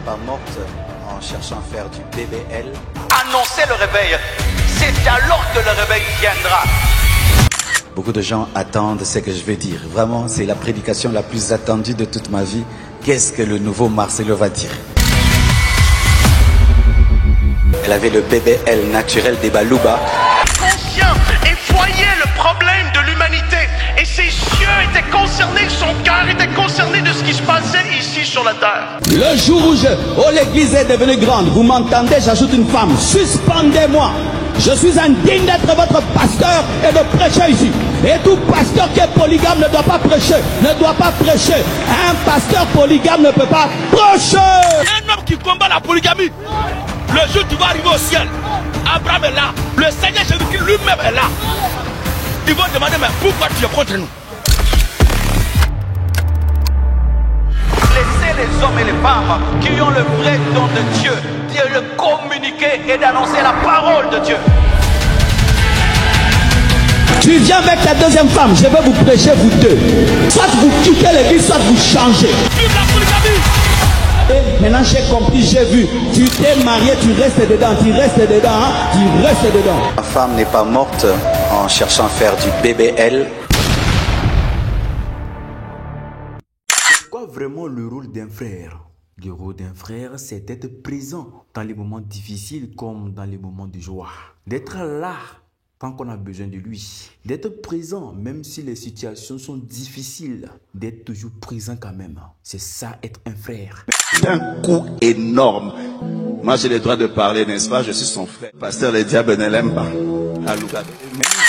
n'est pas morte en cherchant à faire du BBL. Annoncez le réveil. C'est alors que le réveil viendra. Beaucoup de gens attendent ce que je vais dire. Vraiment, c'est la prédication la plus attendue de toute ma vie. Qu'est-ce que le nouveau Marcelo va dire? Elle avait le BBL naturel des Balouba. Conscient et voyait le problème de l'humanité. Et ses yeux étaient concernés, son cœur était concerné de ce qui se passait ici sur la terre. Le jour où l'église est devenue grande, vous m'entendez, j'ajoute une femme, suspendez-moi. Je suis indigne d'être votre pasteur et de prêcher ici. Et tout pasteur qui est polygame ne doit pas prêcher. Ne doit pas prêcher. Un pasteur polygame ne peut pas prêcher. Un homme qui combat la polygamie. Le jour où tu vas arriver au ciel, Abraham est là. Le Seigneur Jésus-Christ lui-même est là. Ils vont demander, mais pourquoi tu es contre nous? Laissez les hommes et les femmes qui ont le vrai don de Dieu, de le communiquer et d'annoncer la parole de Dieu. Tu viens avec ta deuxième femme, je vais vous prêcher vous deux. Soit vous quittez l'église, soit vous changez. Vive la polygamie! Et maintenant j'ai compris, j'ai vu. Tu t'es marié, tu restes dedans, tu restes dedans, hein? Tu restes dedans. Ma femme n'est pas morte en cherchant à faire du BBL. C'est quoi vraiment le rôle d'un frère? Le rôle d'un frère, c'est d'être présent dans les moments difficiles comme dans les moments de joie. D'être là quand on a besoin de lui. D'être présent même si les situations sont difficiles. D'être toujours présent quand même. C'est ça être un frère. Un coup énorme. Moi j'ai le droit de parler, n'est-ce pas? Je suis son frère. Pasteur, le diable ne l'aime pas. Même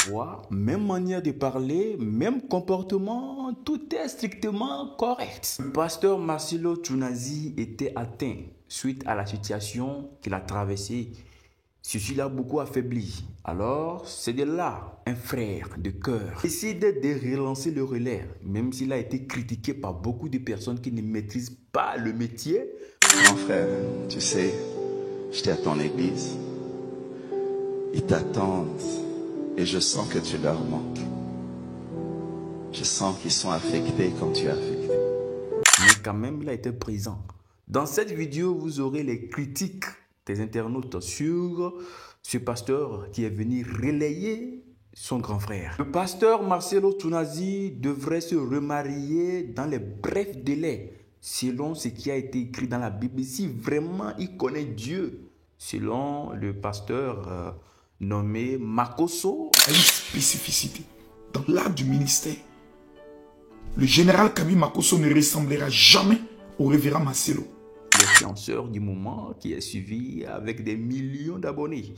voix, même manière de parler, même comportement, tout est strictement correct. Le pasteur Marcelo Tchounazi était atteint suite à la situation qu'il a traversée. Ceci l'a beaucoup affaibli. Alors, c'est de là, un frère de cœur. Essaye de relancer le relais, même s'il a été critiqué par beaucoup de personnes qui ne maîtrisent pas le métier. Mon frère, tu sais, j'étais à ton église. Ils t'attendent et je sens que tu leur manques. Je sens qu'ils sont affectés comme tu es affecté. Mais quand même, il a été présent. Dans cette vidéo, vous aurez les critiques des internautes sur ce pasteur qui est venu relayer son grand frère. Le pasteur Marcelo Tchounazi devrait se remarier dans les brefs délais, selon ce qui a été écrit dans la Bible, si vraiment il connaît Dieu. Selon le pasteur nommé Makosso. Il y a une spécificité dans l'art du ministère. Le général Kabi Makosso ne ressemblera jamais au révérend Marcelo. L'influenceur du moment qui est suivi avec des millions d'abonnés.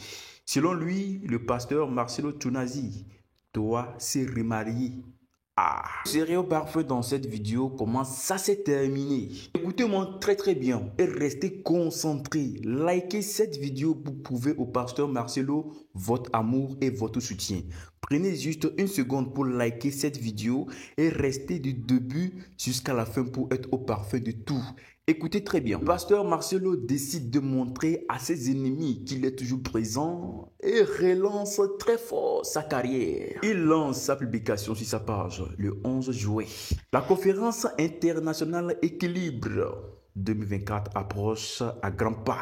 Selon lui, le pasteur Marcelo Tchounazi doit se remarier. Sérieux parfait dans cette vidéo, comment ça s'est terminé. Écoutez-moi très bien et restez concentrés. Likez cette vidéo pour prouver au pasteur Marcelo votre amour et votre soutien. Prenez juste une seconde pour liker cette vidéo et restez du début jusqu'à la fin pour être au parfait de tout. Écoutez très bien. Le pasteur Marcelo décide de montrer à ses ennemis qu'il est toujours présent et relance très fort sa carrière. Il lance sa publication sur sa page le 11 juillet. La conférence internationale Équilibre 2024 approche à grands pas.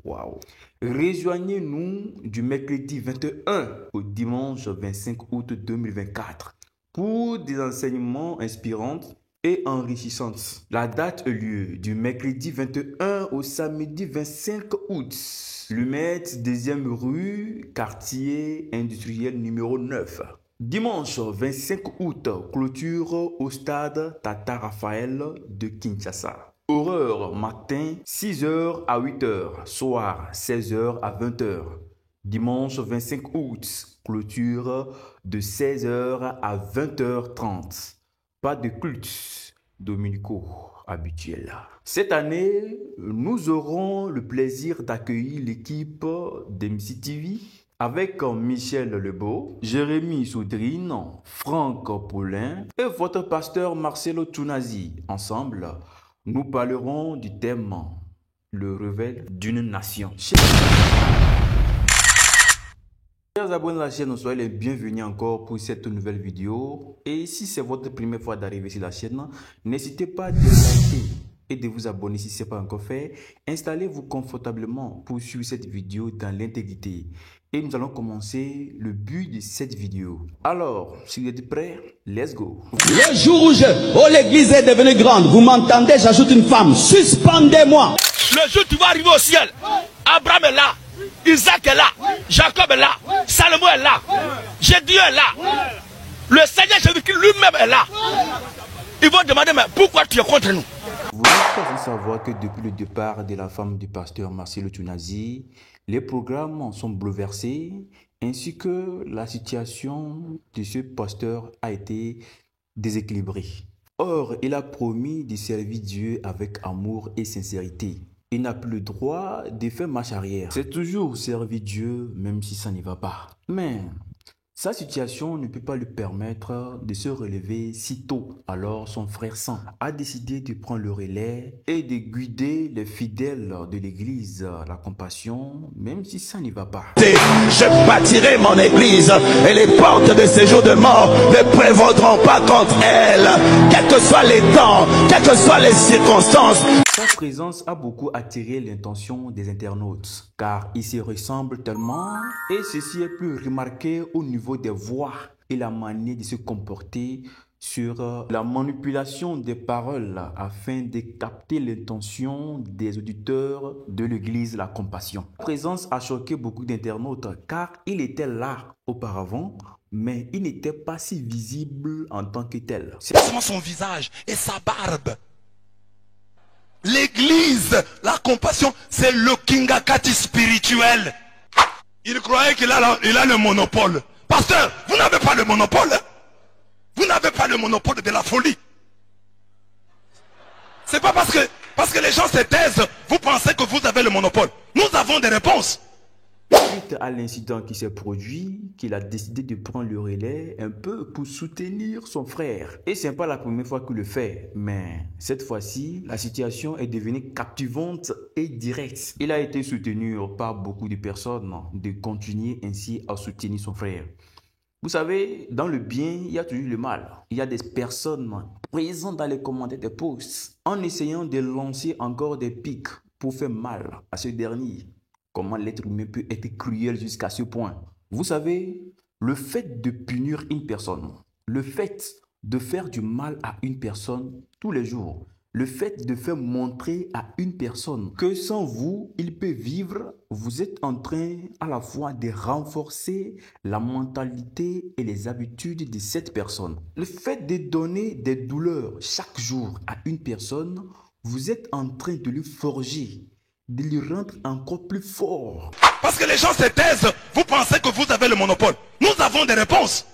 Waouh! Rejoignez-nous du mercredi 21 au dimanche 25 août 2024 pour des enseignements inspirants et enrichissante. La date a lieu du mercredi 21 au samedi 25 août. Lumette, 2e rue, quartier industriel numéro 9. Dimanche 25 août, clôture au stade Tata Raphaël de Kinshasa. Horaire matin 6h à 8h, soir 16h à 20h. Dimanche 25 août, clôture de 16h à 20h30. Pas de culte dominicaux habituel. Cette année, nous aurons le plaisir d'accueillir l'équipe d'MC TV avec Michel Lebeau, Jérémy Soudrine, Franck Paulin et votre pasteur Marcelo Tchounazi. Ensemble, nous parlerons du thème « Le réveil d'une nation ». Chers abonnés de la chaîne, soyez les bienvenus encore pour cette nouvelle vidéo. Et si c'est votre première fois d'arriver sur la chaîne, n'hésitez pas à liker et de vous abonner si ce n'est pas encore fait. Installez-vous confortablement pour suivre cette vidéo dans l'intégrité. Et nous allons commencer le but de cette vidéo. Alors, si vous êtes prêts, let's go. Le jour où l'église est devenue grande, vous m'entendez, j'ajoute une femme, suspendez-moi. Le jour où tu vas arriver au ciel, Abraham est là, Isaac est là, Jacob est là, Salomon est là, Gédéon est là, le Seigneur Jésus-Christ lui-même est là. Ils vont demander, mais pourquoi tu es contre nous? Vous n'êtes pas sans savoir que depuis le départ de la femme du pasteur Marcelo Tunazi, les programmes sont bouleversés, ainsi que la situation de ce pasteur a été déséquilibrée. Or, il a promis de servir Dieu avec amour et sincérité. Il n'a plus le droit de faire marche arrière. C'est toujours servir Dieu, même si ça n'y va pas. Mais sa situation ne peut pas lui permettre de se relever si tôt. Alors son frère Sam a décidé de prendre le relais et de guider les fidèles de l'église, la compassion, même si ça n'y va pas. Je bâtirai mon église et les portes de séjour de mort ne prévaudront pas contre elle, quels que soient les temps, quelles que soient les circonstances. Sa présence a beaucoup attiré l'intention des internautes, car il se ressemble tellement et ceci est plus remarqué au niveau des voix et la manière de se comporter sur la manipulation des paroles afin de capter l'intention des auditeurs de l'église La Compassion. Sa présence a choqué beaucoup d'internautes car il était là auparavant, mais il n'était pas si visible en tant que tel. C'est seulement son visage et sa barbe. L'église, La Compassion, c'est le Kingakati spirituel. Il croyait qu'il a le monopole. Pasteur, vous n'avez pas le monopole. Vous n'avez pas le monopole de la folie. C'est pas parce que les gens se taisent, vous pensez que vous avez le monopole. Nous avons des réponses. Suite à l'incident qui s'est produit, qu'il a décidé de prendre le relais un peu pour soutenir son frère. Et ce n'est pas la première fois qu'il le fait, mais cette fois-ci, la situation est devenue captivante et directe. Il a été soutenu par beaucoup de personnes de continuer ainsi à soutenir son frère. Vous savez, dans le bien, il y a toujours le mal. Il y a des personnes présentes dans les commentaires des posts en essayant de lancer encore des pics pour faire mal à ce dernier. Comment l'être humain peut être cruel jusqu'à ce point? Vous savez, le fait de punir une personne, le fait de faire du mal à une personne tous les jours, le fait de faire montrer à une personne que sans vous, il peut vivre, vous êtes en train à la fois de renforcer la mentalité et les habitudes de cette personne. Le fait de donner des douleurs chaque jour à une personne, vous êtes en train de lui forger, de lui rendre encore plus fort. Parce que les gens se taisent, vous pensez que vous avez le monopole. Nous avons des réponses.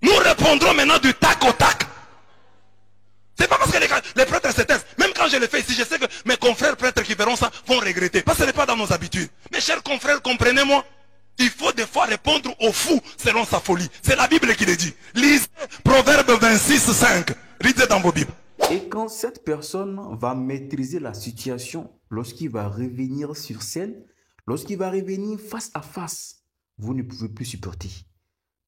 Nous répondrons maintenant du tac au tac. C'est pas parce que les prêtres se taisent. Même quand je le fais ici, je sais que mes confrères prêtres qui verront ça vont regretter. Parce que ce n'est pas dans nos habitudes. Mes chers confrères, comprenez-moi. Il faut des fois répondre au fou selon sa folie. C'est la Bible qui le dit. Lisez Proverbe 26, 5. Lisez dans vos Bibles. Et quand cette personne va maîtriser la situation, lorsqu'il va revenir sur scène, lorsqu'il va revenir face à face, vous ne pouvez plus supporter.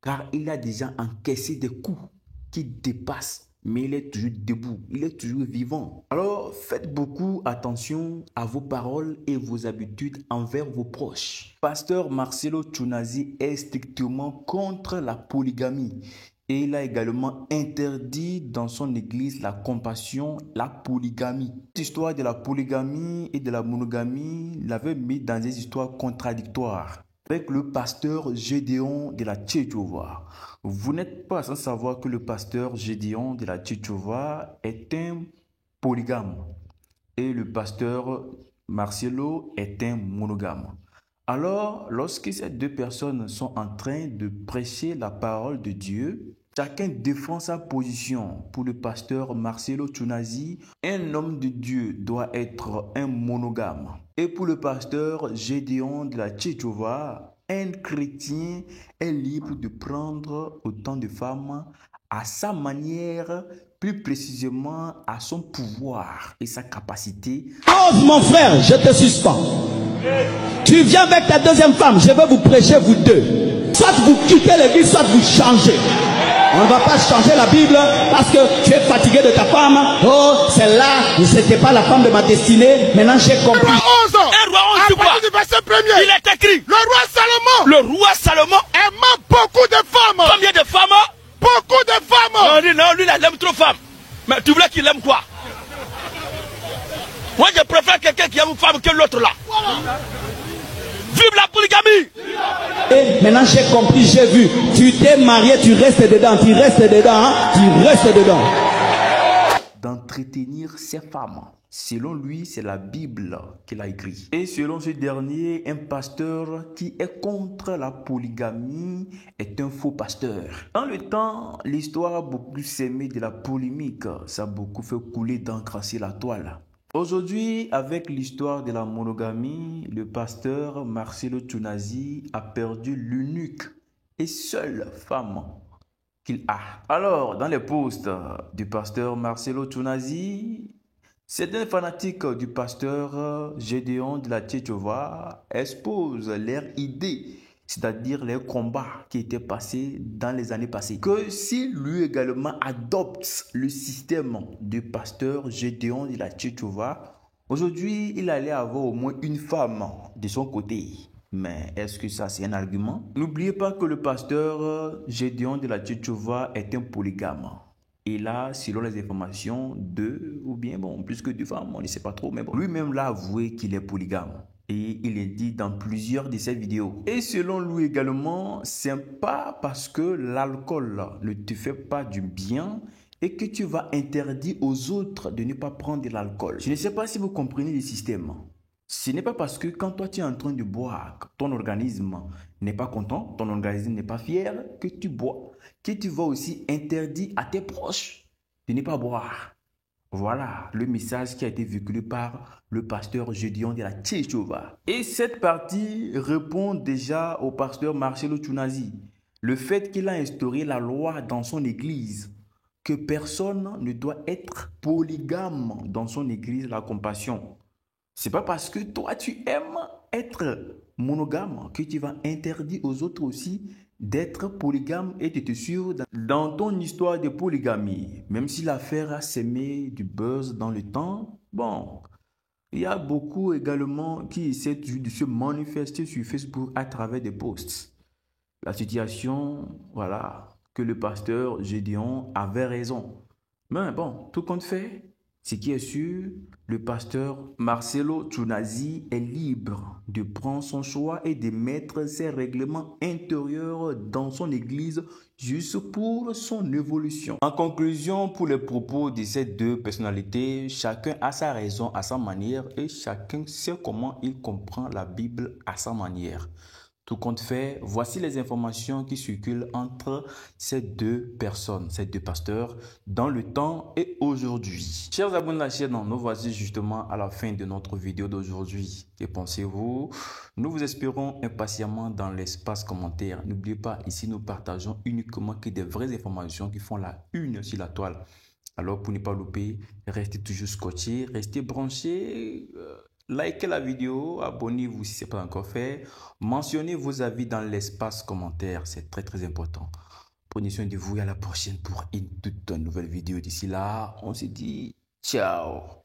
Car il a déjà encaissé des coups qui dépassent, mais il est toujours debout, il est toujours vivant. Alors faites beaucoup attention à vos paroles et vos habitudes envers vos proches. Pasteur Marcelo Tunazi est strictement contre la polygamie. Et il a également interdit dans son église La Compassion, la polygamie. L'histoire de la polygamie et de la monogamie l'avait mis dans des histoires contradictoires avec le pasteur Gédéon de la Tchétchova. Vous n'êtes pas sans savoir que le pasteur Gédéon de la Tchétchova est un polygame et le pasteur Marcelo est un monogame. Alors, lorsque ces deux personnes sont en train de prêcher la parole de Dieu, chacun défend sa position. Pour le pasteur Marcelo Tunazi, un homme de Dieu doit être un monogame. Et pour le pasteur Gédéon de la Tchétchova, un chrétien est libre de prendre autant de femmes à sa manière, plus précisément à son pouvoir et sa capacité. Ose mon frère, je te suspends. Tu viens avec ta deuxième femme, je vais vous prêcher vous deux. Soit vous quittez l'église, soit vous changez. On ne va pas changer la Bible parce que tu es fatigué de ta femme. Oh, celle-là, c'était pas la femme de ma destinée. Maintenant, j'ai compris. Un roi 11, tu vois. Du verset premier. Il est écrit. Le roi Salomon Le roi Salomon aimant beaucoup de femmes. Combien de femmes? Beaucoup de femmes. Non, lui, il aime trop femmes. Mais tu voulais qu'il aime quoi? Moi, je préfère quelqu'un qui aime une femme que l'autre là. Vive la polygamie! Et maintenant, j'ai compris, j'ai vu. Tu t'es marié, tu restes dedans. Tu restes dedans, hein? Tu restes dedans. D'entretenir ses femmes. Selon lui, c'est la Bible qu'il a écrit. Et selon ce dernier, un pasteur qui est contre la polygamie est un faux pasteur. Dans le temps, l'histoire a beaucoup sémé de la polémique. Ça a beaucoup fait couler d'encre sur la toile. Aujourd'hui, avec l'histoire de la monogamie, le pasteur Marcelo Tunazi a perdu l'unique et seule femme qu'il a. Alors, dans les posts du pasteur Marcelo Tunazi, certains fanatiques du pasteur Gédéon de la Tchétchova exposent leurs idées, c'est-à-dire les combats qui étaient passés dans les années passées. Que si lui également adopte le système du pasteur Gédéon de la Tchétchova, aujourd'hui il allait avoir au moins une femme de son côté. Mais est-ce que ça c'est un argument? N'oubliez pas que le pasteur Gédéon de la Tchétchova est un polygame. Et là, selon les informations, deux ou bien bon, plus que deux femmes, on ne sait pas trop, mais bon. Lui-même l'a avoué qu'il est polygame. Et il est dit dans plusieurs de ses vidéos. Et selon lui également, c'est pas parce que l'alcool ne te fait pas du bien et que tu vas interdire aux autres de ne pas prendre de l'alcool. Je ne sais pas si vous comprenez le système. Ce n'est pas parce que quand toi tu es en train de boire, ton organisme n'est pas content, ton organisme n'est pas fier que tu bois, que tu vas aussi interdire à tes proches de ne pas boire. Voilà le message qui a été véhiculé par le pasteur Gédéon de la Tchétchova. Et cette partie répond déjà au pasteur Marcelo Tunazi. Le fait qu'il a instauré la loi dans son église, que personne ne doit être polygame dans son église, la compassion. C'est pas parce que toi tu aimes être monogame que tu vas interdire aux autres aussi d'être polygame et de te suivre dans ton histoire de polygamie. Même si l'affaire a sémé du buzz dans le temps, bon, il y a beaucoup également qui essaient de se manifester sur Facebook à travers des posts. La situation, voilà, que le pasteur Gédéon avait raison. Mais bon, tout compte fait, ce qui est sûr, le pasteur Marcelo Tunazi est libre de prendre son choix et de mettre ses règlements intérieurs dans son église juste pour son évolution. En conclusion, pour les propos de ces deux personnalités, chacun a sa raison à sa manière et chacun sait comment il comprend la Bible à sa manière. Tout compte fait, voici les informations qui circulent entre ces deux personnes, ces deux pasteurs, dans le temps et aujourd'hui. Chers abonnés de la chaîne, nous voici justement à la fin de notre vidéo d'aujourd'hui. Que pensez-vous? Nous vous espérons impatiemment dans l'espace commentaire. N'oubliez pas, ici nous partageons uniquement que des vraies informations qui font la une sur la toile. Alors pour ne pas louper, restez toujours scotchés, restez branchés. Likez la vidéo, abonnez-vous si ce n'est pas encore fait. Mentionnez vos avis dans l'espace commentaire, c'est très très important. Prenez soin de vous et à la prochaine pour une toute nouvelle vidéo. D'ici là, on se dit ciao.